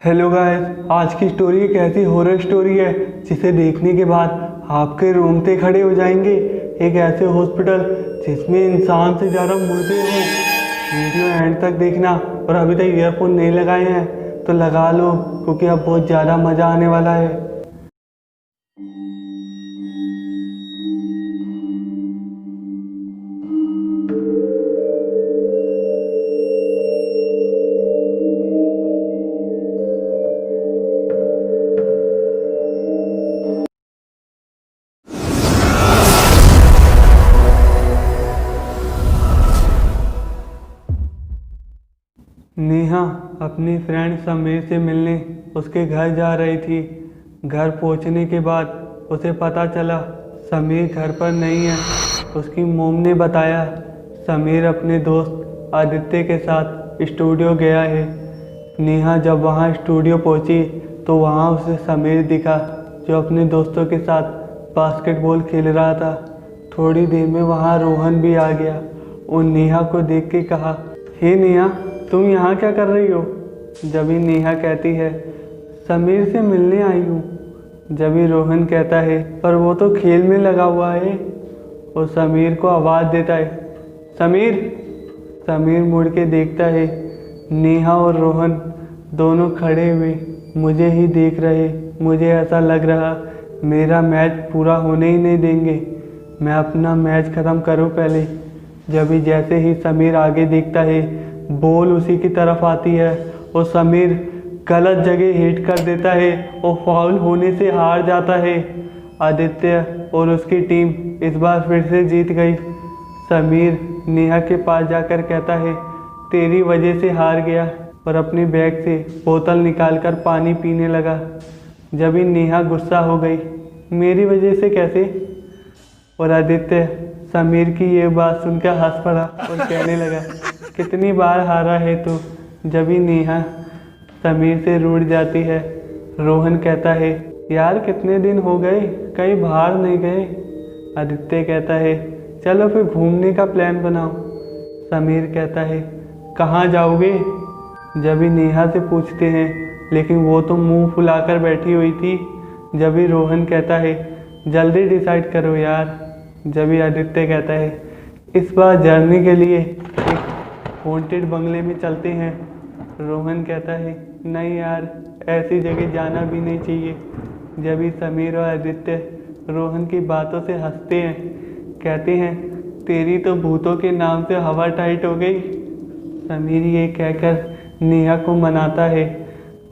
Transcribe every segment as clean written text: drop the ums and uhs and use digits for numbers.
Hello guys, आज की story एक ऐसी हॉरर स्टोरी है जिसे देखने के बाद आपके रोंगटे खड़े हो जाएंगे। एक ऐसे हॉस्पिटल जिसमें इंसान से ज़्यादा मुर्दे हों। वीडियो एंड तक देखना और अभी तक ईयरफोन नहीं लगाए हैं तो लगा लो, क्योंकि अब बहुत ज़्यादा मज़ा आने वाला है। नेहा अपनी फ्रेंड समीर से मिलने उसके घर जा रही थी। घर पहुंचने के बाद उसे पता चला समीर घर पर नहीं है। उसकी मोम ने बताया समीर अपने दोस्त आदित्य के साथ स्टूडियो गया है। नेहा जब वहां स्टूडियो पहुंची तो वहां उसे समीर दिखा, जो अपने दोस्तों के साथ बास्केटबॉल खेल रहा था। थोड़ी देर में वहां रोहन भी आ गया और नेहा को देख के कहा, हे नेहा, तुम यहाँ क्या कर रही हो? जभी नेहा कहती है, समीर से मिलने आई हूँ। जभी रोहन कहता है, पर वो तो खेल में लगा हुआ है। और समीर को आवाज़ देता है, समीर। समीर मुड़ के देखता है, नेहा और रोहन दोनों खड़े हुए मुझे ही देख रहे। मुझे ऐसा लग रहा मेरा मैच पूरा होने ही नहीं देंगे। मैं अपना मैच ख़त्म करूँ पहले। जभी जैसे ही समीर आगे देखता है, बॉल उसी की तरफ आती है और समीर गलत जगह हिट कर देता है और फाउल होने से हार जाता है। आदित्य और उसकी टीम इस बार फिर से जीत गई। समीर नेहा के पास जाकर कहता है, तेरी वजह से हार गया, और अपनी बैग से बोतल निकालकर पानी पीने लगा। जब ही नेहा गुस्सा हो गई, मेरी वजह से कैसे? और आदित्य समीर की ये बात सुनकर हंस पड़ा और कहने लगा, कितनी बार हारा है तू? जब ही नेहा समीर से रूठ जाती है। रोहन कहता है, यार कितने दिन हो गए, कहीं बाहर नहीं गए? आदित्य कहता है, चलो फिर घूमने का प्लान बनाओ। समीर कहता है, कहाँ जाओगे? जब ही नेहा से पूछते हैं, लेकिन वो तो मुंह फुलाकर बैठी हुई थी। जब ही रोहन कहता है, जल्दी डिसाइड करो यार। जब ही आदित्य कहता है, इस बार जर्नी के लिए एक हॉन्टेड बंगले में चलते हैं। रोहन कहता है, नहीं यार, ऐसी जगह जाना भी नहीं चाहिए। जब ही समीर और आदित्य रोहन की बातों से हंसते हैं, कहते हैं, तेरी तो भूतों के नाम से हवा टाइट हो गई। समीर ये कहकर नेहा को मनाता है,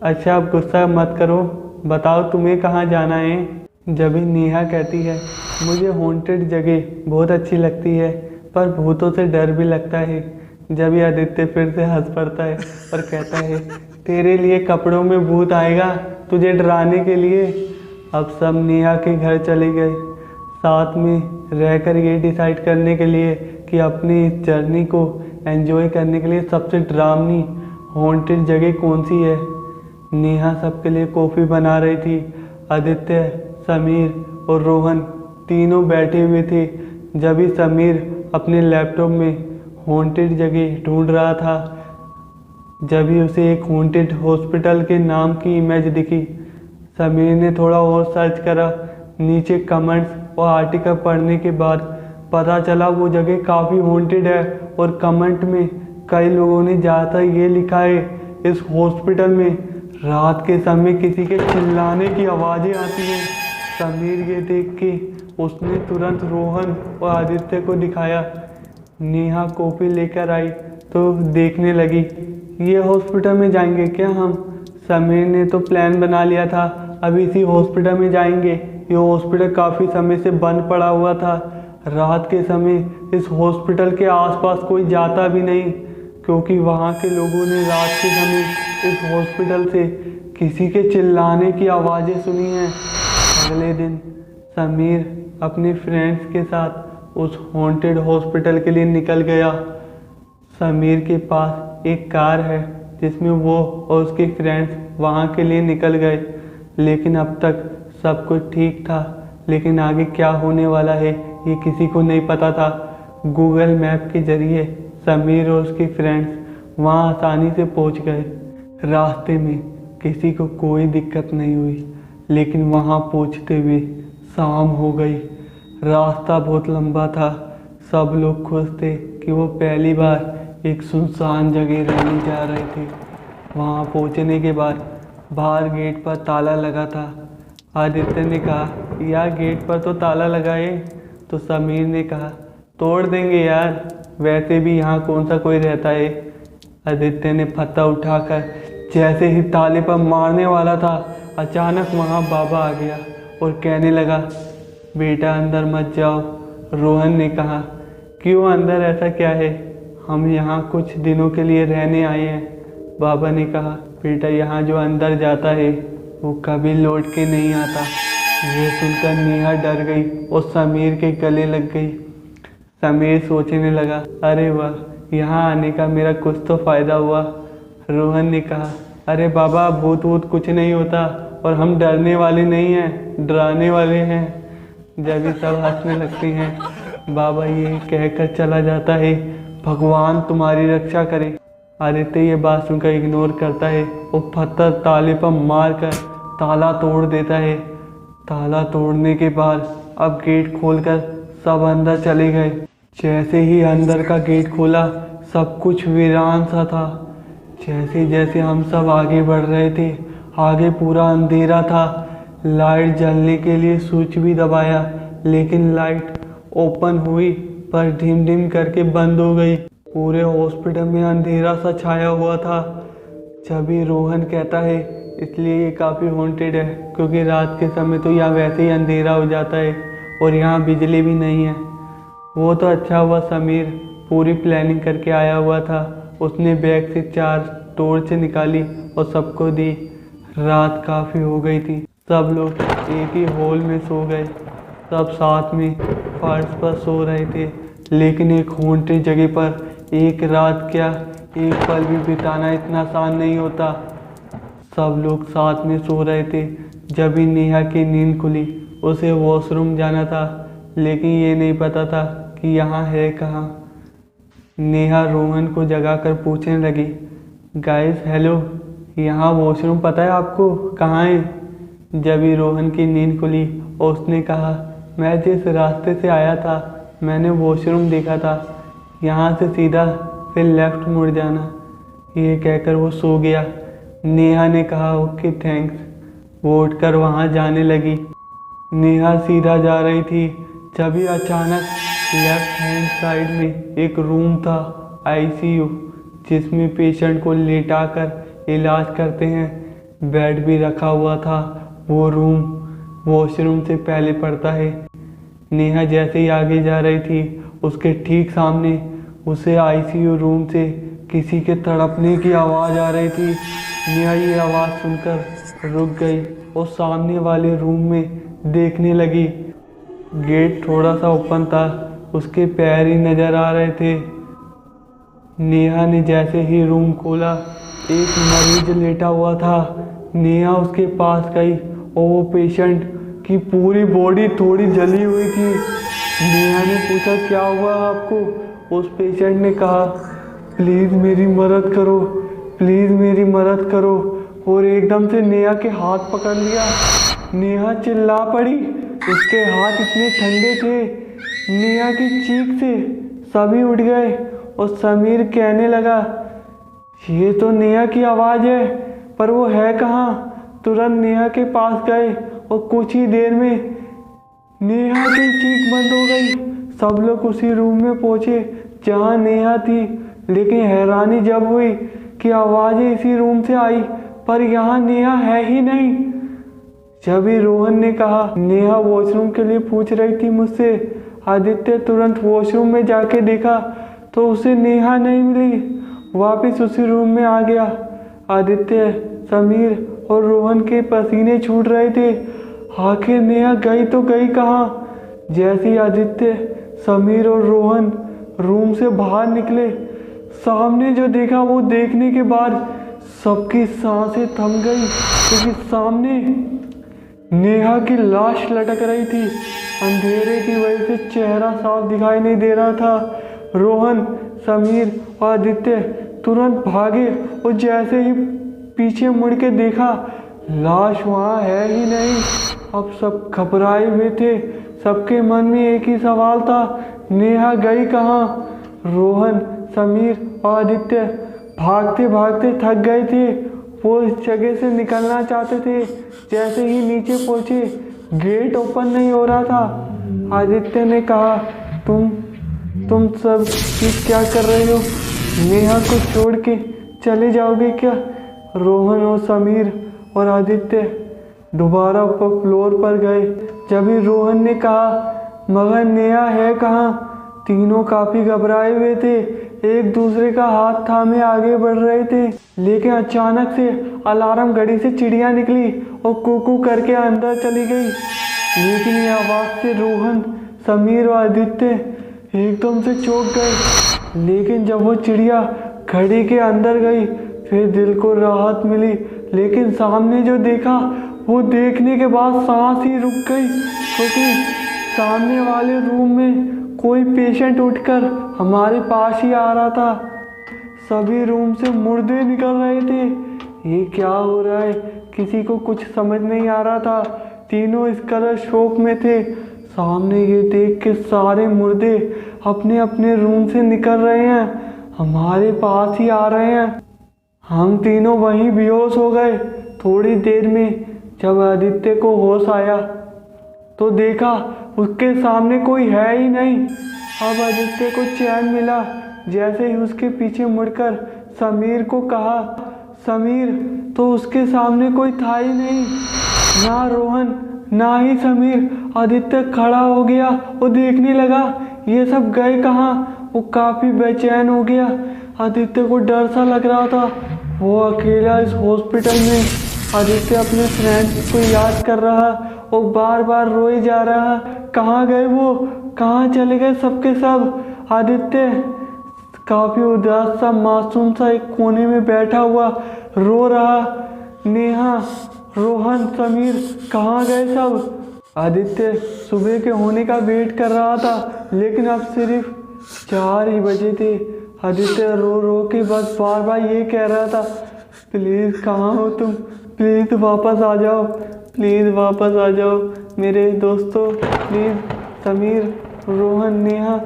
अच्छा अब गुस्सा मत करो, बताओ तुम्हें कहाँ जाना है? जब ही नेहा कहती है, मुझे हॉन्टेड जगह बहुत अच्छी लगती है, पर भूतों से डर भी लगता है। जब ही आदित्य फिर से हंस पड़ता है और कहता है, तेरे लिए कपड़ों में भूत आएगा तुझे डराने के लिए। अब सब नेहा के घर चले गए, साथ में रहकर ये डिसाइड करने के लिए कि अपनी इस जर्नी को एंजॉय करने के लिए सबसे डरावनी हॉन्टेड जगह कौन सी है। नेहा सबके लिए कॉफ़ी बना रही थी। आदित्य, समीर और रोहन तीनों बैठे हुए थे। जब ही समीर अपने लैपटॉप में हॉन्टेड जगह ढूंढ रहा था, जब ही उसे एक हॉन्टेड हॉस्पिटल के नाम की इमेज दिखी। समीर ने थोड़ा और सर्च करा। नीचे कमेंट्स और आर्टिकल पढ़ने के बाद पता चला वो जगह काफ़ी हॉन्टेड है, और कमेंट में कई लोगों ने ज़्यादातर ये लिखा है, इस हॉस्पिटल में रात के समय किसी के चिल्लाने की आवाज़ें आती हैं। समीर ये देख के उसने तुरंत रोहन और आदित्य को दिखाया। नेहा कॉफ़ी लेकर आई तो देखने लगी, ये हॉस्पिटल में जाएंगे क्या हम? समीर ने तो प्लान बना लिया था, अब इसी हॉस्पिटल में जाएंगे। ये हॉस्पिटल काफ़ी समय से बंद पड़ा हुआ था। रात के समय इस हॉस्पिटल के आसपास कोई जाता भी नहीं, क्योंकि वहाँ के लोगों ने रात के समय इस हॉस्पिटल से किसी के चिल्लाने की आवाज़ें सुनी हैं। अगले दिन समीर अपने फ्रेंड्स के साथ उस हॉन्टेड हॉस्पिटल के लिए निकल गया। समीर के पास एक कार है जिसमें वो और उसके फ्रेंड्स वहाँ के लिए निकल गए। लेकिन अब तक सब कुछ ठीक था, लेकिन आगे क्या होने वाला है ये किसी को नहीं पता था। गूगल मैप के जरिए समीर और उसके फ्रेंड्स वहाँ आसानी से पहुँच गए। रास्ते में किसी को कोई दिक्कत नहीं हुई। लेकिन वहाँ पहुँचते हुए शाम हो गई। रास्ता बहुत लंबा था। सब लोग खुश थे कि वो पहली बार एक सुनसान जगह रहने जा रहे थे। वहाँ पहुँचने के बाद बाहर गेट पर ताला लगा था। आदित्य ने कहा, यार गेट पर तो ताला लगा है। तो समीर ने कहा, तोड़ देंगे यार, वैसे भी यहाँ कौन सा कोई रहता है। आदित्य ने पत्ता उठाकर जैसे ही ताले पर मारने वाला था, अचानक वहाँ बाबा आ गया और कहने लगा, बेटा अंदर मत जाओ। रोहन ने कहा, क्यों अंदर, ऐसा क्या है? हम यहाँ कुछ दिनों के लिए रहने आए हैं। बाबा ने कहा, बेटा यहाँ जो अंदर जाता है वो कभी लौट के नहीं आता। ये सुनकर नेहा डर गई और समीर के गले लग गई। समीर सोचने लगा, अरे वाह, यहाँ आने का मेरा कुछ तो फ़ायदा हुआ। रोहन ने कहा, अरे बाबा भूत वूत कुछ नहीं होता और हम डरने वाले नहीं हैं, डराने वाले हैं। जब सब हंसने लगते हैं। बाबा ये कहकर चला जाता है, भगवान तुम्हारी रक्षा करे। आदित्य ये बात सुनकर इग्नोर करता है और पत्थर ताले पर मारकर ताला तोड़ देता है। ताला तोड़ने के बाद अब गेट खोलकर सब अंदर चले गए। जैसे ही अंदर का गेट खोला, सब कुछ वीरान सा था। जैसे जैसे हम सब आगे बढ़ रहे थे, आगे पूरा अंधेरा था। लाइट जलने के लिए स्विच भी दबाया, लेकिन लाइट ओपन हुई पर ढिम ढिम करके बंद हो गई। पूरे हॉस्पिटल में अंधेरा सा छाया हुआ था। जभी रोहन कहता है, इसलिए ये काफ़ी हॉन्टेड है, क्योंकि रात के समय तो यहाँ वैसे ही अंधेरा हो जाता है और यहाँ बिजली भी नहीं है। वो तो अच्छा हुआ समीर पूरी प्लानिंग करके आया हुआ था। उसने बैग से 4 टॉर्च निकाली और सबको दी। रात काफ़ी हो गई थी। सब लोग एक ही हॉल में सो गए। सब साथ में फर्श पर सो रहे थे। लेकिन एक हॉन्टेड जगह पर एक रात क्या, एक पल भी बिताना इतना आसान नहीं होता। सब लोग साथ में सो रहे थे। जब ही नेहा की नींद खुली, उसे वॉशरूम जाना था, लेकिन ये नहीं पता था कि यहाँ है कहाँ। नेहा रोहन को जगाकर पूछने लगी, गाइस हेलो, यहाँ वॉशरूम पता है आपको कहाँ है? जब ही रोहन की नींद खुली और उसने कहा, मैं जिस रास्ते से आया था मैंने वॉशरूम देखा था, यहाँ से सीधा फिर लेफ्ट मुड़ जाना। ये कहकर वो सो गया। नेहा ने कहा, ओके थैंक्स। वो उठकर वहाँ जाने लगी। नेहा सीधा जा रही थी, जभी अचानक लेफ्ट हैंड साइड में एक रूम था, आईसीयू, जिसमें पेशेंट को लेटाकर इलाज करते हैं। बेड भी रखा हुआ था। वो रूम वॉशरूम से पहले पड़ता है। नेहा जैसे ही आगे जा रही थी, उसके ठीक सामने उसे आईसीयू रूम से किसी के तड़पने की आवाज़ आ रही थी। नेहा ये आवाज़ सुनकर रुक गई और सामने वाले रूम में देखने लगी। गेट थोड़ा सा ओपन था, उसके पैर ही नज़र आ रहे थे। नेहा ने जैसे ही रूम खोला, एक मरीज लेटा हुआ था। नेहा उसके पास गई और वो पेशेंट की पूरी बॉडी थोड़ी जली हुई थी। नेहा ने पूछा, क्या हुआ आपको? उस पेशेंट ने कहा, प्लीज़ मेरी मदद करो, प्लीज़ मेरी मदद करो। और एकदम से नेहा के हाथ पकड़ लिया। नेहा चिल्ला पड़ी। उसके हाथ इतने ठंडे थे, नेहा की चीख से सभी उठ गए। और समीर कहने लगा, ये तो नेहा की आवाज़ है, पर वो है कहाँ? तुरंत नेहा के पास गए और कुछ ही देर में नेहा की चीख बंद हो गई। सब लोग उसी रूम में पहुंचे जहां नेहा थी, लेकिन हैरानी जब हुई कि आवाज़ें इसी रूम से आई, पर यहाँ नेहा है ही नहीं। जब ही रोहन ने कहा, नेहा वॉशरूम के लिए पूछ रही थी मुझसे। आदित्य तुरंत वॉशरूम में जाके देखा तो उसे नेहा नहीं मिली। वापस उसी रूम में आ गया। आदित्य, समीर और रोहन के पसीने छूट रहे थे। आखिर नेहा गई तो गई कहाँ? जैसे ही आदित्य, समीर और रोहन रूम से बाहर निकले, सामने जो देखा वो देखने के बाद सबकी सांसें थम गई, क्योंकि सामने नेहा की लाश लटक रही थी। अंधेरे की वजह से चेहरा साफ दिखाई नहीं दे रहा था। रोहन, समीर और आदित्य तुरंत भागे और जैसे ही पीछे मुड़ के देखा, लाश वहाँ है ही नहीं। अब सब घबराए हुए थे, सबके मन में एक ही सवाल था, नेहा गई कहाँ। रोहन, समीर और आदित्य भागते भागते थक गए थे। वो इस जगह से निकलना चाहते थे। जैसे ही नीचे पहुंचे, गेट ओपन नहीं हो रहा था। आदित्य ने कहा, तुम सब ये क्या कर रहे हो? नेहा को छोड़ के चले जाओगे क्या? रोहन और समीर और आदित्य दोबारा ऊपर फ्लोर पर गए। जब ही रोहन ने कहा, मगर नेहा है कहाँ? तीनों काफी घबराए हुए थे, एक दूसरे का हाथ थामे आगे बढ़ रहे थे। लेकिन अचानक से अलार्म घड़ी से चिड़िया निकली और कुकू करके अंदर चली गई। लेकिन ये आवाज से रोहन, समीर और आदित्य एकदम से चौंक गए। लेकिन जब वो चिड़िया घड़ी के अंदर गई, फिर दिल को राहत मिली। लेकिन सामने जो देखा, वो देखने के बाद सांस ही रुक गई, क्योंकि सामने वाले रूम में कोई पेशेंट उठकर हमारे पास ही आ रहा था। सभी रूम से मुर्दे निकल रहे थे। ये क्या हो रहा है, किसी को कुछ समझ नहीं आ रहा था। तीनों इस कदर शौक में थे। सामने ये देख के सारे मुर्दे अपने अपने रूम से निकल रहे हैं, हमारे पास ही आ रहे हैं। हम तीनों वहीं बेहोश हो गए। थोड़ी देर में जब आदित्य को होश आया तो देखा उसके सामने कोई है ही नहीं। अब आदित्य को चैन मिला। जैसे ही उसके पीछे मुड़कर समीर को कहा, समीर, तो उसके सामने कोई था ही नहीं, ना रोहन ना ही समीर। आदित्य खड़ा हो गया और देखने लगा ये सब गए कहाँ। वो काफी बेचैन हो गया। आदित्य को डर सा लग रहा था। वो अकेला इस हॉस्पिटल में। आदित्य अपने फ्रेंड्स को याद कर रहा और बार बार रोए जा रहा। कहाँ गए वो, कहाँ चले गए सबके सब। आदित्य काफी उदास सा, मासूम सा एक कोने में बैठा हुआ रो रहा। नेहा, रोहन, समीर कहाँ गए सब? आदित्य सुबह के होने का वेट कर रहा था, लेकिन अब सिर्फ 4 ही बजे थे। आदित्य रो रो के बस बार बार ये कह रहा था, प्लीज़ कहाँ हो तुम, प्लीज़ वापस आ जाओ, प्लीज़ वापस आ जाओ मेरे दोस्तों, प्लीज़। समीर, रोहन, नेहा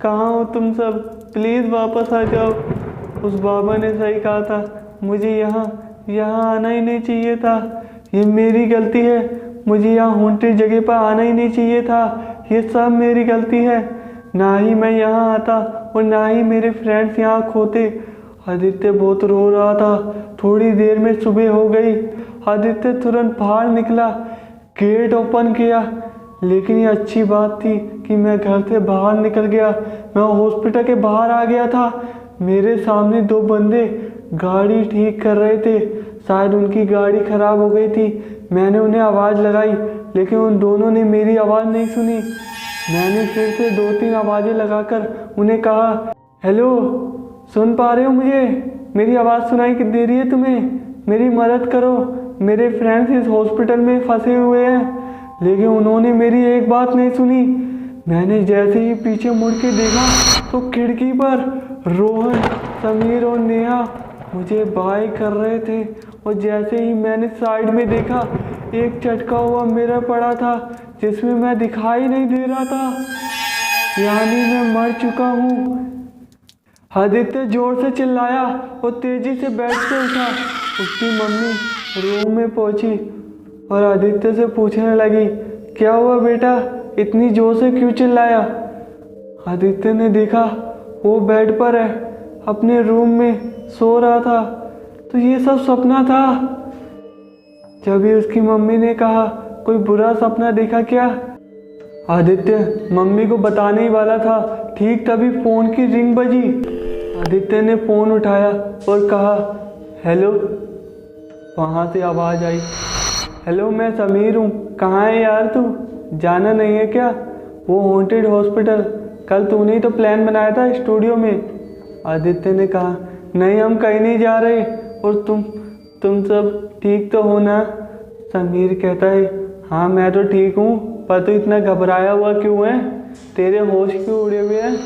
कहाँ हो तुम सब, प्लीज़ वापस आ जाओ। उस बाबा ने सही कहा था, मुझे यहाँ आना ही नहीं चाहिए था। ये मेरी गलती है, मुझे यहाँ हॉन्टेड जगह पर आना ही नहीं चाहिए था। ये सब मेरी गलती है। ना ही मैं यहाँ आता और ना ही मेरे फ्रेंड्स यहाँ खोते। आदित्य बहुत रो रहा था। थोड़ी देर में सुबह हो गई। आदित्य तुरंत बाहर निकला, गेट ओपन किया। लेकिन ये अच्छी बात थी कि मैं घर से बाहर निकल गया। मैं हॉस्पिटल के बाहर आ गया था। मेरे सामने 2 बंदे गाड़ी ठीक कर रहे थे। शायद उनकी गाड़ी खराब हो गई थी। मैंने उन्हें आवाज़ लगाई, लेकिन उन दोनों ने मेरी आवाज़ नहीं सुनी। मैंने फिर से 2-3 आवाज़ें लगाकर उन्हें कहा, हेलो, सुन पा रहे हो मुझे? मेरी आवाज़ सुनाई दे रही है तुम्हें? मेरी मदद करो, मेरे फ्रेंड्स इस हॉस्पिटल में फंसे हुए हैं। लेकिन उन्होंने मेरी एक बात नहीं सुनी। मैंने जैसे ही पीछे मुड़ के देखा तो खिड़की पर रोहन, समीर और नेहा मुझे बाय कर रहे थे। और जैसे ही मैंने साइड में देखा, एक चटका हुआ मिरर पड़ा था जिसमें मैं दिखाई नहीं दे रहा था, यानी मैं मर चुका हूँ। आदित्य जोर से चिल्लाया और तेजी से बेड से उठा। उसकी मम्मी रूम में पहुंची और आदित्य से पूछने लगी, क्या हुआ बेटा, इतनी जोर से क्यों चिल्लाया? आदित्य ने देखा वो बेड पर है, अपने रूम में सो रहा था। तो ये सब सपना था। जब भी उसकी मम्मी ने कहा, कोई बुरा सपना देखा क्या? आदित्य मम्मी को बताने ही वाला था, ठीक तभी फोन की रिंग बजी। आदित्य ने फोन उठाया और कहा, हेलो। वहाँ से आवाज़ आई, हेलो, मैं समीर हूँ, कहाँ है यार तू? जाना नहीं है क्या वो हॉन्टेड हॉस्पिटल? कल तूने ही तो प्लान बनाया था स्टूडियो में। आदित्य ने कहा, नहीं, हम कहीं नहीं जा रहे। और तुम सब ठीक तो हो ना? समीर कहता है, हाँ मैं तो ठीक हूँ, पर तू इतना घबराया हुआ क्यों है? तेरे होश क्यों उड़े हुए हैं?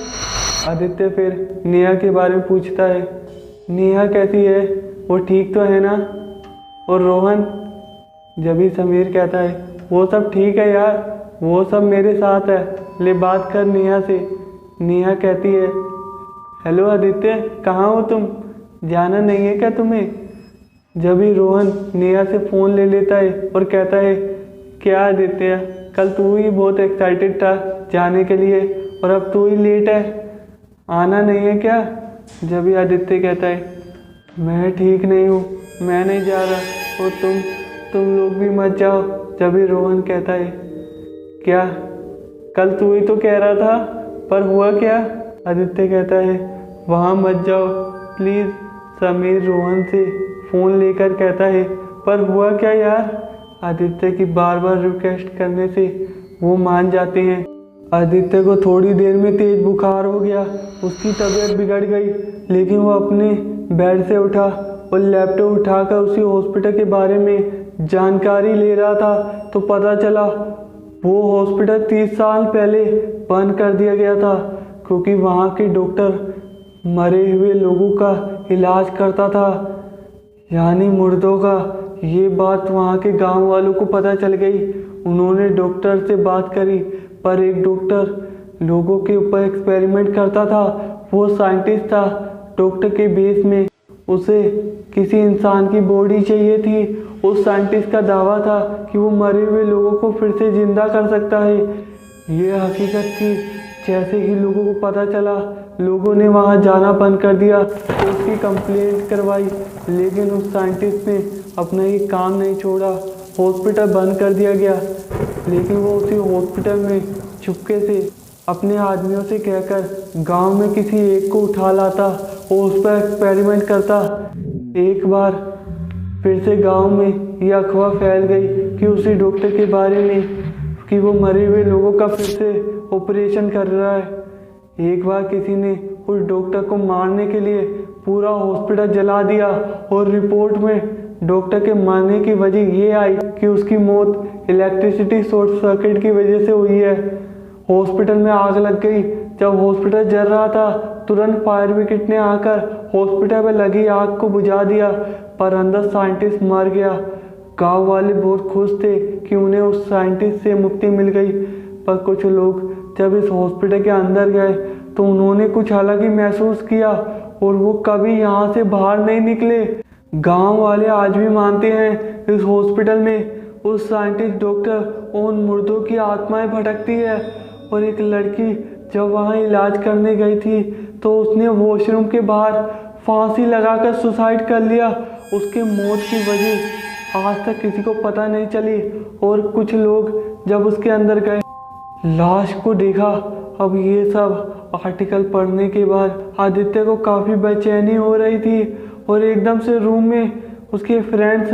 आदित्य फिर नेहा के बारे में पूछता है। नेहा कैसी है, वो ठीक तो है ना? और रोहन, जब भी समीर कहता है वो सब ठीक है यार, वो सब मेरे साथ है, ले बात कर नेहा से। नेहा कहती है, हेलो आदित्य, कहाँ हो तुम, जाना नहीं है क्या तुम्हें? जब भी रोहन नेहा से फ़ोन ले लेता है और कहता है, क्या आदित्य, कल तू ही बहुत एक्साइटेड था जाने के लिए और अब तू ही लेट है, आना नहीं है क्या? जब भी आदित्य कहता है, मैं ठीक नहीं हूँ, मैं नहीं जा रहा, और तुम लोग भी मत जाओ। जब भी रोहन कहता है, क्या कल तू ही तो कह रहा था, पर हुआ क्या? आदित्य कहता है, वहाँ मत जाओ प्लीज़। समीर रोहन से फ़ोन लेकर कहता है, पर हुआ क्या यार? आदित्य की बार बार रिक्वेस्ट करने से वो मान जाते हैं। आदित्य को थोड़ी देर में तेज बुखार हो गया, उसकी तबीयत बिगड़ गई, लेकिन वो अपने बेड से उठा और लैपटॉप उठाकर उसी हॉस्पिटल के बारे में जानकारी ले रहा था, तो पता चला वो हॉस्पिटल 30 साल पहले बंद कर दिया गया था, क्योंकि वहाँ के डॉक्टर मरे हुए लोगों का इलाज करता था, यानी मुर्दों का। ये बात वहाँ के गांव वालों को पता चल गई। उन्होंने डॉक्टर से बात करी, पर एक डॉक्टर लोगों के ऊपर एक्सपेरिमेंट करता था, वो साइंटिस्ट था। डॉक्टर के बेस में उसे किसी इंसान की बॉडी चाहिए थी। उस साइंटिस्ट का दावा था कि वो मरे हुए लोगों को फिर से जिंदा कर सकता है। ये हकीकत थी। जैसे ही लोगों को पता चला, लोगों ने वहां जाना बंद कर दिया तो उसकी कंप्लेंट करवाई, लेकिन उस साइंटिस्ट ने अपना ही काम नहीं छोड़ा। हॉस्पिटल बंद कर दिया गया, लेकिन वो उसी हॉस्पिटल में चुपके से अपने आदमियों से कहकर गांव में किसी एक को उठा लाता और उस पर एक्सपेरिमेंट करता। एक बार फिर से गांव में ये अफवाह फैल गई कि उसी डॉक्टर के बारे में कि वो मरे हुए लोगों का फिर से ऑपरेशन कर रहा है। एक बार किसी ने उस डॉक्टर को मारने के लिए पूरा हॉस्पिटल जला दिया और रिपोर्ट में डॉक्टर के मरने की वजह ये आई कि उसकी मौत इलेक्ट्रिसिटी शॉर्ट सर्किट की वजह से हुई है। हॉस्पिटल में आग लग गई। जब हॉस्पिटल जल रहा था, तुरंत फायर ब्रिगेड ने आकर हॉस्पिटल में लगी आग को बुझा दिया, पर अंदर साइंटिस्ट मर गया। गांव वाले बहुत खुश थे कि उन्हें उस साइंटिस्ट से मुक्ति मिल गई, पर कुछ लोग जब इस हॉस्पिटल के अंदर गए तो उन्होंने कुछ अलग ही महसूस किया और वो कभी यहाँ से बाहर नहीं निकले। गांव वाले आज भी मानते हैं इस हॉस्पिटल में उस साइंटिस्ट डॉक्टर और उन मुर्दों की आत्माएं भटकती है। और एक लड़की जब वहाँ इलाज करने गई थी तो उसने वॉशरूम के बाहर फांसी लगाकर सुसाइड कर लिया। उसके मौत की वजह आज तक किसी को पता नहीं चली। और कुछ लोग जब उसके अंदर गए, लाश को देखा। अब ये सब आर्टिकल पढ़ने के बाद आदित्य को काफ़ी बेचैनी हो रही थी और एकदम से रूम में उसके फ्रेंड्स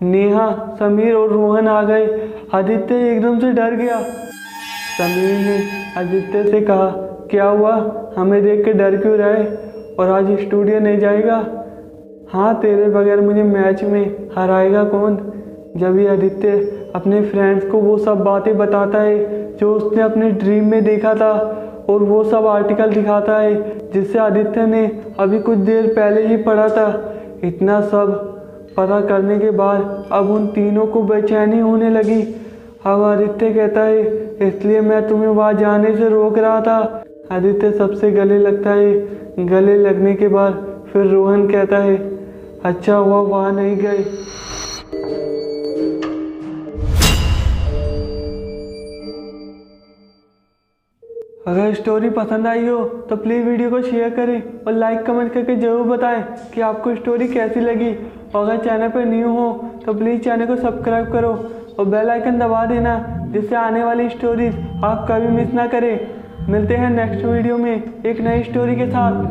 नेहा, समीर और रोहन आ गए। आदित्य एकदम से डर गया। समीर ने आदित्य से कहा, क्या हुआ, हमें देख के डर क्यों रहे, और आज स्टूडियो नहीं जाएगा? हाँ, तेरे बगैर मुझे मैच में हराएगा कौन? जब भी आदित्य अपने फ्रेंड्स को वो सब बातें बताता है जो उसने अपने ड्रीम में देखा था और वो सब आर्टिकल दिखाता है जिससे आदित्य ने अभी कुछ देर पहले ही पढ़ा था। इतना सब पता करने के बाद अब उन तीनों को बेचैनी होने लगी। अब आदित्य कहता है, इसलिए मैं तुम्हें वहाँ जाने से रोक रहा था। आदित्य सबसे गले लगता है। गले लगने के बाद फिर रोहन कहता है, अच्छा हुआ वहाँ नहीं गए। अगर स्टोरी पसंद आई हो तो प्लीज़ वीडियो को शेयर करें और लाइक कमेंट करके ज़रूर बताएं कि आपको स्टोरी कैसी लगी। और अगर चैनल पर न्यू हो तो प्लीज़ चैनल को सब्सक्राइब करो और बेल आइकन दबा देना, जिससे आने वाली स्टोरीज आप कभी मिस ना करें। मिलते हैं नेक्स्ट वीडियो में एक नई स्टोरी के साथ।